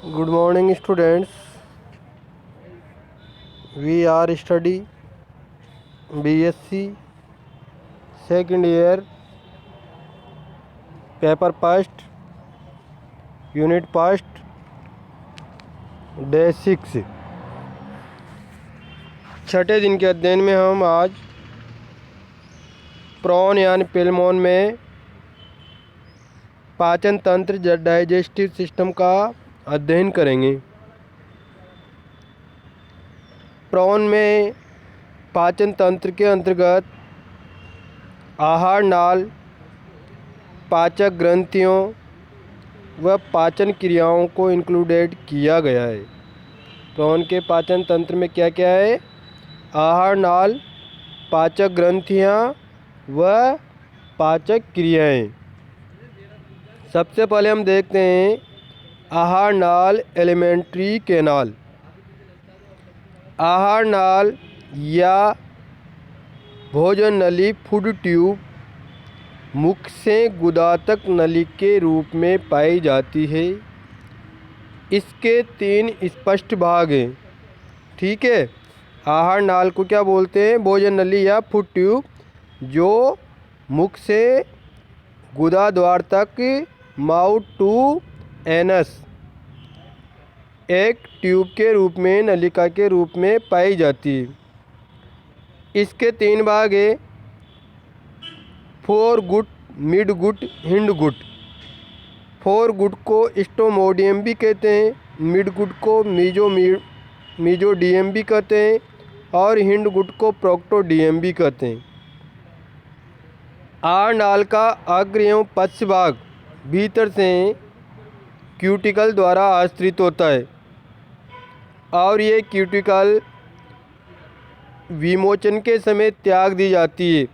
Good morning, students. We are study BSc second year, paper past, unit past, day 6. छठे दिन के अध्ययन में हम आज प्रॉन यानी पेलमोन में पाचन तंत्र डाइजेस्टिव सिस्टम का अध्ययन करेंगे। प्रॉन में पाचन तंत्र के अंतर्गत आहार नाल, पाचक ग्रंथियों व पाचन क्रियाओं को इंक्लूडेड किया गया है। प्रॉन के पाचन तंत्र में क्या क्या है? आहार नाल, पाचक ग्रंथियाँ व पाचक क्रियाएं। सबसे पहले हम देखते हैं आहार नाल, एलिमेंट्री कैनाल। आहार नाल या भोजन नली फूड ट्यूब मुख से गुदा तक नली के रूप में पाई जाती है। इसके 3 स्पष्ट भाग हैं। ठीक है, आहार नाल को क्या बोलते हैं? भोजन नली या फूड ट्यूब, जो मुख से गुदा द्वार तक, माउथ टू एनस, एक ट्यूब के रूप में, नलिका के रूप में पाई जाती है। इसके 3 भाग हैं: फोरगुट, मिडगुट, हिंडगुट। फोरगुट को स्टोमोडियम भी कहते हैं, मिडगुट को मीजोडियम भी कहते हैं और हिंडगुट को प्रोक्टोडियम भी कहते हैं। आहार नाल का अग्र एवं पश्च भाग भीतर से क्यूटिकल द्वारा आश्रित होता है और ये क्यूटिकल विमोचन के समय त्याग दी जाती है।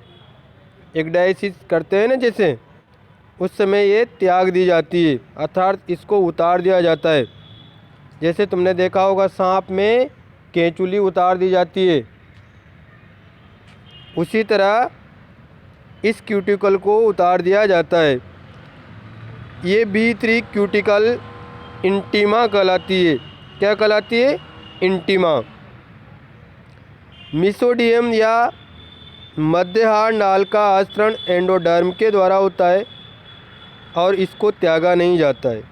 एक डायलिसिस करते हैं ना, जैसे उस समय ये त्याग दी जाती है, अर्थात इसको उतार दिया जाता है। जैसे तुमने देखा होगा सांप में केंचुली उतार दी जाती है, उसी तरह इस क्यूटिकल को उतार दिया जाता है। ये भीतरी क्यूटिकल इंटीमा कहलाती है। क्या कहलाती है? इंटीमा। मिसोडियम या मध्यहार नाल का आश्रय एंडोडर्म के द्वारा होता है और इसको त्यागा नहीं जाता है।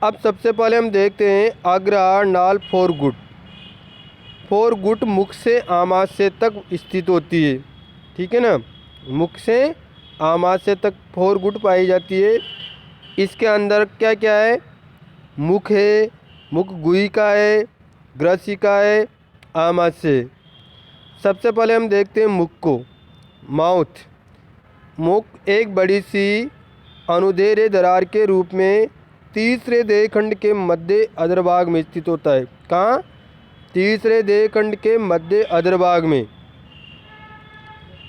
अब सबसे पहले हम देखते हैं अग्रहार नाल फोरगुट। फोरगुट मुख से आमाशय तक स्थित होती है। ठीक है ना, मुख से आमाशय तक फोरगुट पाई जाती है। इसके अंदर क्या क्या है? मुख है, मुख गुहिका है, ग्रसिका है, आमाशय। सबसे पहले हम देखते हैं मुख को, माउथ। मुख एक बड़ी सी अनुदैर्ध्य दरार के रूप में तीसरे देहखंड के मध्य अधरभाग में स्थित होता है। कहाँ? तीसरे देहखंड के मध्य अधरभाग में।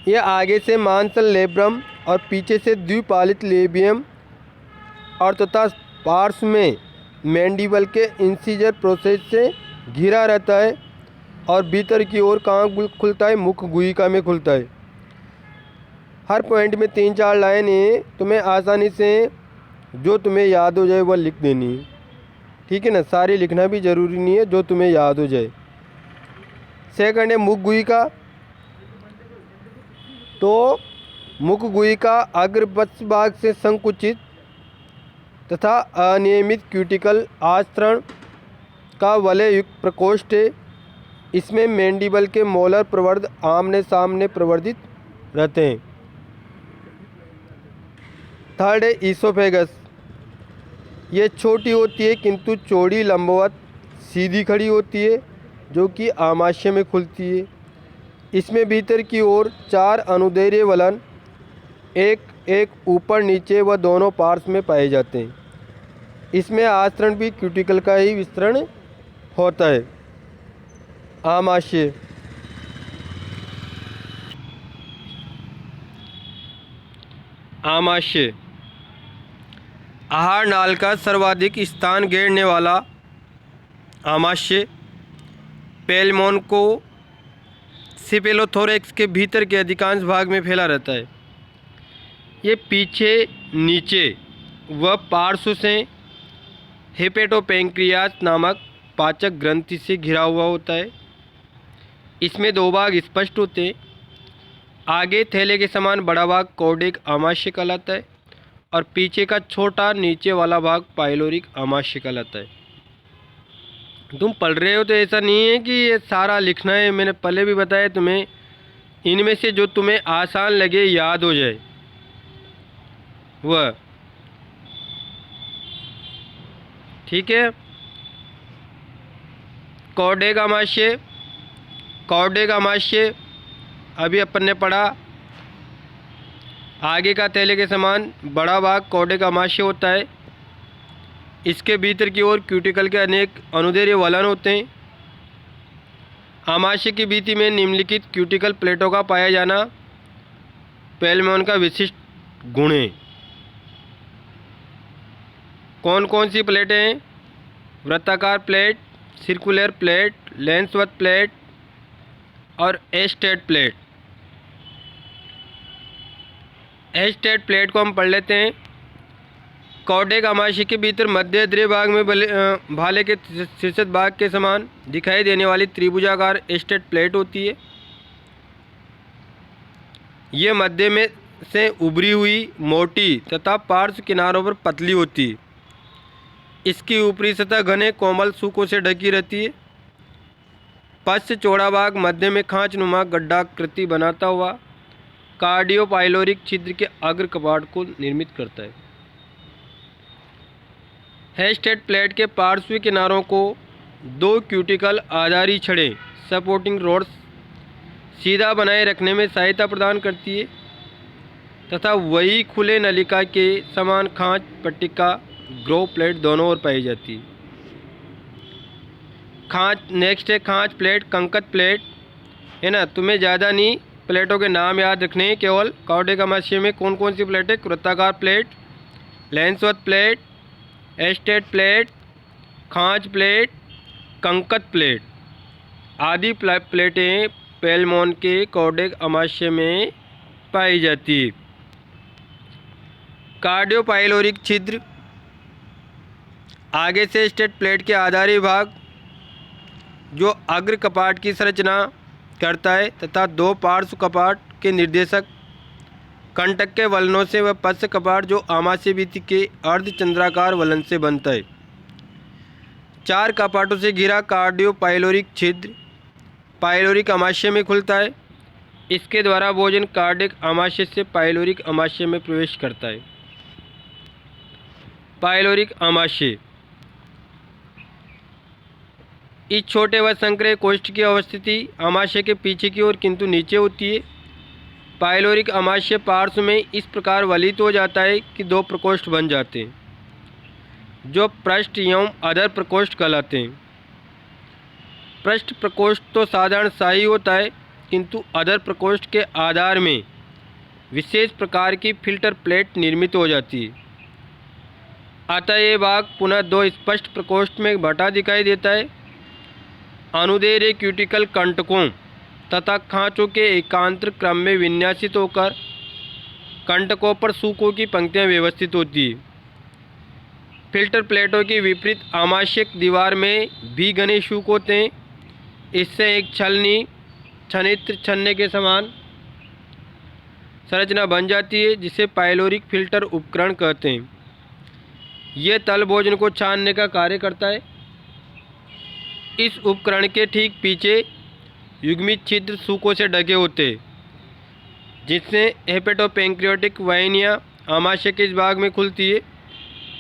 यह आगे से मांसल लेब्रम और पीछे से द्विपालित लेबियम और तथा पार्श्व में मैंडिबल के इंसीजर प्रोसेस से घिरा रहता है और भीतर की ओर कहाँ खुलता है? मुख गुहिका में खुलता है। हर पॉइंट में 3-4 लाइन है, तुम्हें आसानी से जो तुम्हें याद हो जाए वह लिख देनी है। ठीक है ना, सारी लिखना भी ज़रूरी नहीं है, जो तुम्हें याद हो जाए। सेकंड है मुख गुहिका। तो मुख गुहिका अग्र पश्च भाग से संकुचित तथा अनियमित क्यूटिकल आस्तरण का वलय युक्त प्रकोष्ठ है। इसमें मैंडिबल के मोलर प्रवर्ध आमने सामने प्रवर्धित रहते हैं। थर्ड है ईसोफेगस। ये छोटी होती है किंतु चौड़ी, लंबवत, सीधी खड़ी होती है, जो कि आमाशय में खुलती है। इसमें भीतर की ओर 4 अनुदैर्ध्य वलन एक एक ऊपर नीचे व दोनों पार्श्व में पाए जाते हैं। इसमें आस्तरण भी क्यूटिकल का ही विस्तरण होता है। आमाशय। आमाशय आहार नाल का सर्वाधिक स्थान घेरने वाला आमाशय पेलमोन को सिफेलोथोरैक्स के भीतर के अधिकांश भाग में फैला रहता है। ये पीछे, नीचे व पार्श्व से हेपेटोपेंक्रियास नामक पाचक ग्रंथि से घिरा हुआ होता है। इसमें दो भाग स्पष्ट होते हैं। आगे थैले के समान बड़ा भाग कॉर्डेक आमाशय कहलाता है और पीछे का छोटा नीचे वाला भाग पाइलोरिक आमाशय कहलाता है। तुम पढ़ रहे हो तो ऐसा नहीं है कि ये सारा लिखना है, मैंने पहले भी बताया तुम्हें। इनमें से जो तुम्हें आसान लगे, याद हो जाए वह, ठीक है। कॉर्डेक आमाशय, कॉर्डेक आमाशय अभी अपन ने पढ़ा। आगे का थैले के समान बड़ा भाग कॉर्डेक आमाशय होता है। इसके भीतर की ओर क्यूटिकल के अनेक अनुदैर्ध्य वलन होते हैं। आमाशय की भित्ति में निम्नलिखित क्यूटिकल प्लेटों का पाया जाना पेलमोन का विशिष्ट गुण है। कौन कौन सी प्लेटें हैं? वृत्ताकार प्लेट, सर्कुलर प्लेट, लेंसवर्थ प्लेट और एस्टेट प्लेट। एस्टेट प्लेट को हम पढ़ लेते हैं। कॉर्डेक आमाशय के भीतर मध्य द्रव्य भाग में भाले के शीर्षक भाग के समान दिखाई देने वाली त्रिभुजाकार एस्टेट प्लेट होती है। ये मध्य में से उभरी हुई, मोटी तथा पार्श्व किनारों पर पतली होती है। इसकी ऊपरी सतह घने कोमल सूखों से ढकी रहती है। पश्च चौड़ा भाग मध्य में खांचनुमा गड्ढाकृति बनाता हुआ कार्डियोपाइलोरिक छिद्र के अग्र कपाट को निर्मित करता है। हेस्टेट प्लेट के पार्श्व किनारों को दो क्यूटिकल आधारी छड़ें सपोर्टिंग रोड्स सीधा बनाए रखने में सहायता प्रदान करती है तथा वही खुले नलिका के समान खांच पट्टिका ग्रो प्लेट दोनों ओर पाई जाती है। खांच, नेक्स्ट है खांच प्लेट, कंकत प्लेट, है ना। तुम्हें ज़्यादा नहीं प्लेटों के नाम याद रखने हैं केवल। कॉर्डेक आमाशय में कौन कौन सी प्लेट है? वृत्ताकार प्लेट, लेंसवर्थ प्लेट, एस्टेट प्लेट, खांच प्लेट, कंकत प्लेट आदि प्लेटें पेलमोन के कॉर्डेक आमाशय में पाई जाती है। कार्डियोपाइलोरिक छिद्र आगे से एस्टेट प्लेट के आधारी भाग जो अग्र कपाट की संरचना करता है तथा दो पार्श्व कपाट के निर्देशक कंटक के वलनों से व पश्च कपाट जो आमाशय भित्ति के अर्धचंद्राकार वलन से बनता है। चार कपाटों से घिरा कार्डियोपाइलोरिक छिद्र पाइलोरिक आमाशय में खुलता है। इसके द्वारा भोजन कार्डिक आमाशय से पाइलोरिक आमाशय में प्रवेश करता है। पाइलोरिक आमाशय इस छोटे व संकरे कोष्ठ की अवस्थिति आमाशय के पीछे की ओर किंतु नीचे होती है। पाइलोरिक आमाशय पार्श्व में इस प्रकार वलित हो जाता है कि दो प्रकोष्ठ बन जाते हैं जो पृष्ठ एवं अधर प्रकोष्ठ कहलाते हैं। पृष्ठ प्रकोष्ठ तो साधारण सा ही होता है किंतु अधर प्रकोष्ठ के आधार में विशेष प्रकार की फिल्टर प्लेट निर्मित हो जाती है। अतः ये भाग पुनः दो स्पष्ट प्रकोष्ठ में बटा दिखाई देता है। अनुदैर्ध्य क्यूटिकल कंटकों तथा खांचों के एकांतर क्रम में विन्यासित होकर कंटकों पर सूकों की पंक्तियां व्यवस्थित होती है। फिल्टर प्लेटों की विपरीत आमाशयिक दीवार में भी घने सूक होते हैं। इससे एक छनित्र छन्ने के समान संरचना बन जाती है जिसे पाइलोरिक फिल्टर उपकरण कहते हैं। यह तल भोजन को छानने का कार्य करता है। इस उपकरण के ठीक पीछे युग्मित छिद्र सूकों से ढके होते हैं जिससे हेपेटोपेंक्रियाटिक वाहिनियाँ आमाशय के इस भाग में खुलती है।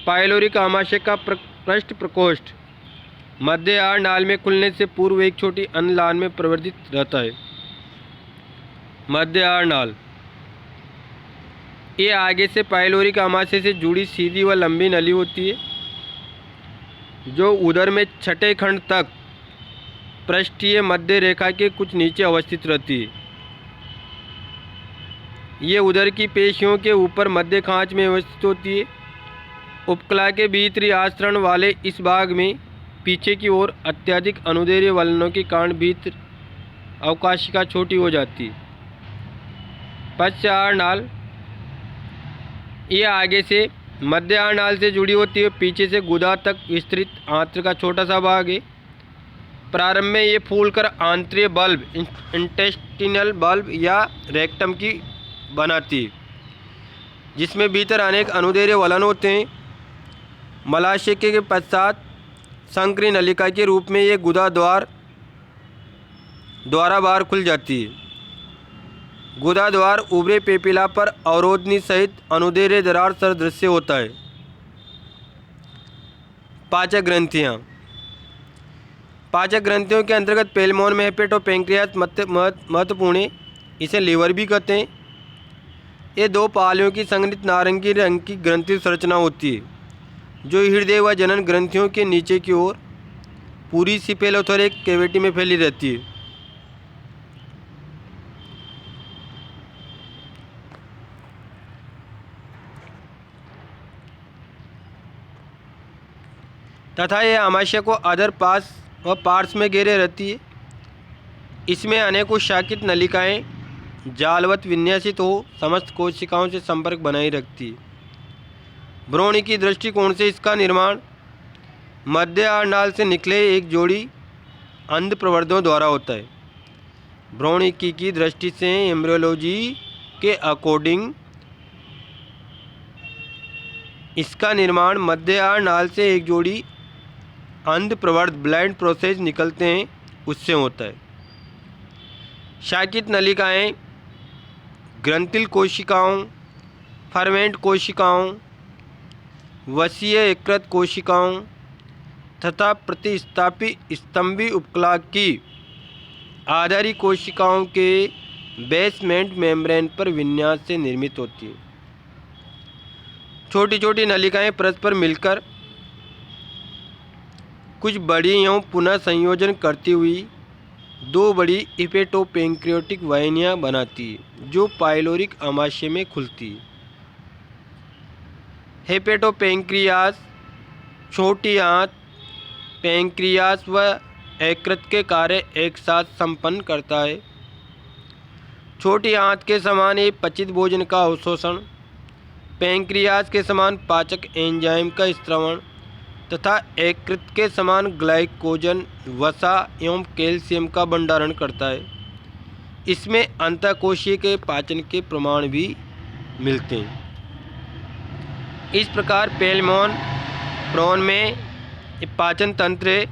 पाइलोरिक आमाशय का पृष्ठ प्रकोष्ठ मध्य आहार नाल में खुलने से पूर्व एक छोटी अन्य लान में प्रवर्तित रहता है। मध्य आहार नाल ये आगे से पाइलोरिक आमाशय से जुड़ी सीधी व लंबी नली होती है जो उदर में छठे खंड तक पृष्ठीय मध्य रेखा के कुछ नीचे अवस्थित रहती है। ये उदर की पेशियों के ऊपर मध्य खांच में अवस्थित होती है। उपकला के भीतरी आस्तरण वाले इस भाग में पीछे की ओर अत्यधिक अनुदैर्ध्य वलनों के कारण भीतर अवकाशिका छोटी हो जाती है। पश्च आहार नाल ये आगे से मध्य आहार नाल से जुड़ी होती है, पीछे से गुदा तक विस्तृत आंत्र का छोटा सा भाग है। प्रारंभ में ये फूलकर आंतरीय बल्ब, इंटेस्टिनल बल्ब या रेक्टम की बनाती है, जिसमें भीतर अनेक अनुदैर्ध्य वलन होते हैं। मलाशय के पश्चात संक्री नलिका के रूप में ये गुदा द्वारा बाहर खुल जाती है। गुदा द्वार उभरे पेपिला पर अवरोधनी सहित अनुदैर्ध्य दरार सदृश्य होता है। पाचक ग्रंथियाँ। पाचक ग्रंथियों के अंतर्गत पेलमोन में हेपेटो पेंक्रियास महत्वपूर्ण है, इसे लीवर भी कहते हैं। ये दो पालियों की संघनित नारंगी रंग की ग्रंथि संरचना होती है, जो हृदय व जनन ग्रंथियों के नीचे की ओर पूरी सिफेलोथोरेक कैविटी में फैली रहती है। तथा यह आमाशय को अधर पास व पार्श्व में घेरे रहती है। इसमें अनेकों शाखित नलिकाएं जालवत विन्यासित हो समस्त कोशिकाओं से संपर्क बनाए रखती है। भ्रूणिकी दृष्टिकोण से इसका निर्माण मध्य आहार नाल से निकले एक जोड़ी अंध प्रवर्धों द्वारा होता है। भ्रूणिकी की दृष्टि से एम्ब्रियोलॉजी के अकॉर्डिंग इसका निर्माण मध्य आहार नाल से एक जोड़ी अंध प्रवर्ध ब्लाइंड प्रोसेस निकलते हैं उससे होता है। शाखित नलिकाएं ग्रंथिल कोशिकाओं, फर्मेंट कोशिकाओं, वसीय यकृत कोशिकाओं तथा प्रतिस्थापी स्तंभी उपकला की आधारी कोशिकाओं के बेसमेंट मेम्ब्रेन पर विन्यास से निर्मित होती है। छोटी छोटी नलिकाएं परस्पर मिलकर कुछ बड़ी एवं पुनः संयोजन करती हुई दो बड़ी हिपेटोपेंक्रियाटिक वाहिनियां बनाती है, जो पाइलोरिक आमाशय में खुलती है। हेपेटोपेंक्रियास छोटी आंत पेंक्रियास व यकृत के कार्य एक साथ संपन्न करता है। छोटी आंत के समान ये पचित भोजन का अवशोषण, पेंक्रियास के समान पाचक एंजाइम का स्त्रवण तथा यकृत के समान ग्लाइकोजन, वसा एवं कैल्शियम का भंडारण करता है। इसमें अंतःकोशीय के पाचन के प्रमाण भी मिलते हैं। इस प्रकार पेलमोन प्रोन में पाचन तंत्र है।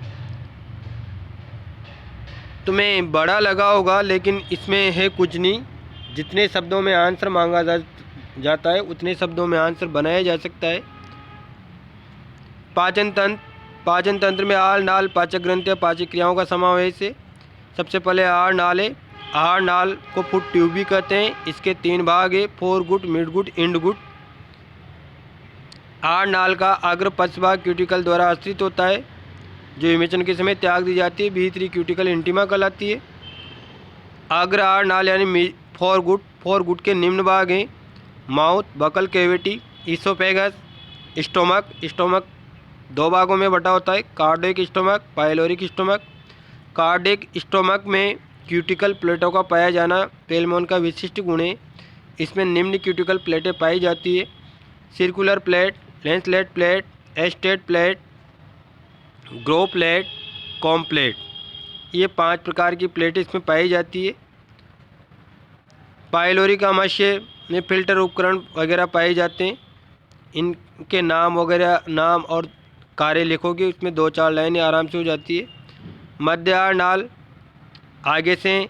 तुम्हें बड़ा लगा होगा, लेकिन इसमें है कुछ नहीं। जितने शब्दों में आंसर मांगा जाता है उतने शब्दों में आंसर बनाया जा सकता है। पाचन तंत्र में आहार नाल, पाचक ग्रंथि, पाचक क्रियाओं का समावेश है। सबसे पहले आहार नाल है। आहार नाल को फुट ट्यूब भी कहते हैं। इसके 3 भाग है, फोरगुट, मिडगुट, इंडगुट। आहार नाल का अग्र पश्च भाग क्यूटिकल द्वारा आश्रित होता है, जो विवेचन के समय त्याग दी जाती है। भीतरी क्यूटिकल इंटीमा कहलाती है। अग्र आहार नाल यानी फोरगुट के निम्न भाग हैं mouth, buccal cavity, oesophagus, stomach 2 भागों में बटा होता है, cardiac stomach, pyloric stomach. Cardiac stomach में क्यूटिकल प्लेटों का पाया जाना पेलमोन का विशिष्ट गुण है। इसमें निम्न क्यूटिकल प्लेटें पाई जाती है: सर्कुलर प्लेट, लेंसलेट प्लेट, एस्टेट प्लेट, ग्रो प्लेट, कॉम प्लेट। ये 5 प्रकार की प्लेटें इसमें पाई जाती है। पाइलोरिक आमाशय में फिल्टर उपकरण वगैरह पाए जाते हैं। इनके नाम और कार्य लिखोगे, उसमें 2-4 लाइनें आराम से हो जाती है। मध्य आहार नाल आगे से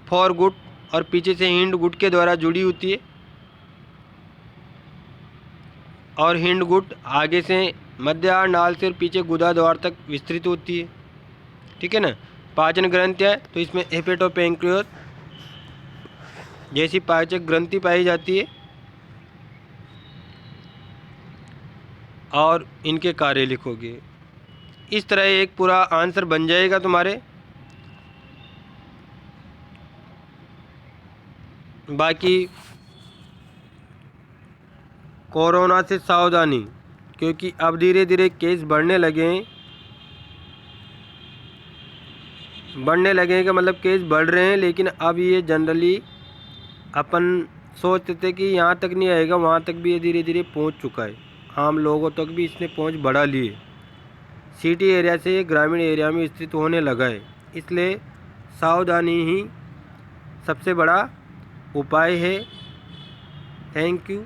फोरगुट और पीछे से हिंडगुट के द्वारा जुड़ी होती है, और हिंडगुट आगे से मध्य आहार नाल से और पीछे गुदा द्वार तक विस्तृत होती है। ठीक है ना। पाचन ग्रंथि है तो इसमें हेपेटोपेंक्रियास जैसी पाचक ग्रंथि पाई जाती है, और इनके कार्य लिखोगे। इस तरह एक पूरा आंसर बन जाएगा तुम्हारे। बाकी कोरोना से सावधानी, क्योंकि अब धीरे धीरे केस बढ़ने लगे हैं का मतलब केस बढ़ रहे हैं, लेकिन अब ये जनरली अपन सोचते थे कि यहाँ तक नहीं आएगा, वहाँ तक भी ये धीरे धीरे पहुँच चुका है। आम लोगों तक भी इसने पहुंच बढ़ा ली है। सिटी एरिया से ग्रामीण एरिया में स्थित होने लगा है, इसलिए सावधानी ही सबसे बड़ा उपाय है। Thank you.